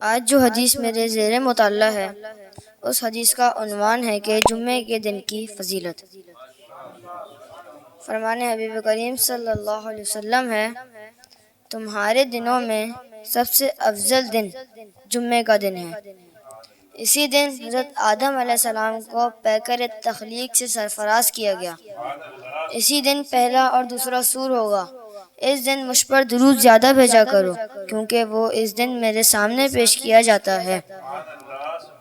آج جو حدیث میرے زیر مطالعہ ہے اس حدیث کا عنوان ہے کہ جمعے کے دن کی فضیلت۔ فرمان حبیب کریم صلی اللہ علیہ وسلم ہے، تمہارے دنوں میں سب سے افضل دن جمعے کا دن ہے۔ اسی دن حضرت آدم علیہ السلام کو پیکر تخلیق سے سرفراز کیا گیا۔ اسی دن پہلا اور دوسرا سور ہوگا۔ اس دن مجھ پر درود زیادہ بھیجا کرو کیونکہ وہ اس دن میرے سامنے پیش کیا جاتا ہے۔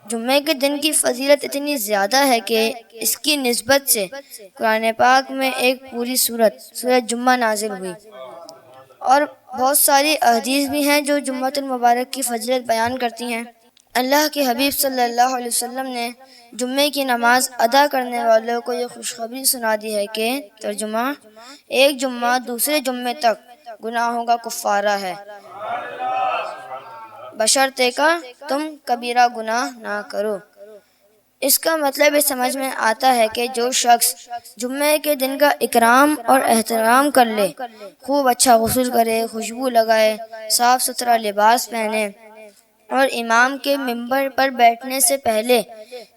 جمعے کے دن کی فضیلت اتنی زیادہ ہے کہ اس کی نسبت سے قرآن پاک میں ایک پوری سورۃ جمعہ نازل ہوئی، اور بہت ساری احادیث بھی ہیں جو جمعۃ المبارک کی فضیلت بیان کرتی ہیں۔ اللہ کے حبیب صلی اللہ علیہ وسلم نے جمعے کی نماز ادا کرنے والوں کو یہ خوشخبری سنا دی ہے کہ ترجمہ، ایک جمعہ دوسرے جمعے تک گناہوں کا کفارہ ہے، بشرطے کہ تم کبیرہ گناہ نہ کرو۔ اس کا مطلب یہ سمجھ میں آتا ہے کہ جو شخص جمعے کے دن کا اکرام اور احترام کر لے، خوب اچھا غسل کرے، خوشبو لگائے، صاف ستھرا لباس پہنے اور امام کے ممبر پر بیٹھنے سے پہلے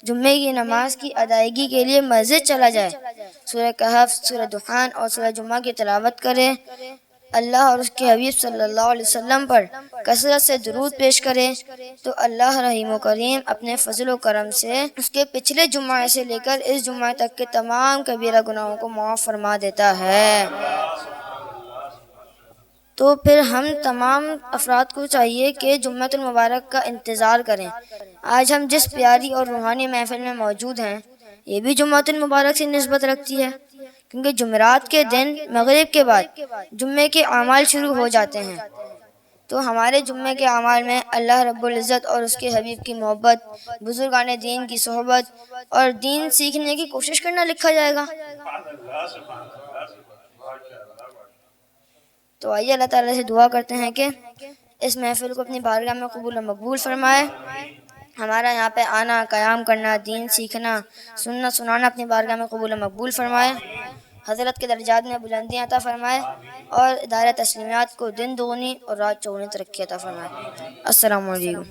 جمعے کی نماز کی ادائیگی کے لیے مسجد چلا جائے، سورہ کہف، سورہ دخان اور سورہ جمعہ کی تلاوت کرے، اللہ اور اس کے حبیب صلی اللہ علیہ وسلم پر کثرت سے درود پیش کرے، تو اللہ رحیم و کریم اپنے فضل و کرم سے اس کے پچھلے جمعہ سے لے کر اس جمعہ تک کے تمام کبیرہ گناہوں کو معاف فرما دیتا ہے۔ تو پھر ہم تمام افراد کو چاہیے کہ جمعۃ المبارک کا انتظار کریں۔ آج ہم جس پیاری اور روحانی محفل میں موجود ہیں، یہ بھی جمعۃ المبارک سے نسبت رکھتی ہے، کیونکہ جمعرات کے دن مغرب کے بعد جمعے کے اعمال شروع ہو جاتے ہیں۔ تو ہمارے جمعے کے اعمال میں اللہ رب العزت اور اس کے حبیب کی محبت، بزرگان دین کی صحبت اور دین سیکھنے کی کوشش کرنا لکھا جائے گا۔ تو آئیے اللہ تعالیٰ سے دعا کرتے ہیں کہ اس محفل کو اپنی بارگاہ میں قبول و مقبول فرمائے۔ ہمارا یہاں پہ آنا، قیام کرنا، دین سیکھنا، سننا سنانا اپنی بارگاہ میں قبول و مقبول فرمائے، حضرت کے درجات میں بلندیاں عطا فرمائے، اور ادارہ تسلیمات کو دن دگنی اور رات چوگنی ترقی عطا فرمائے۔ السلام علیکم۔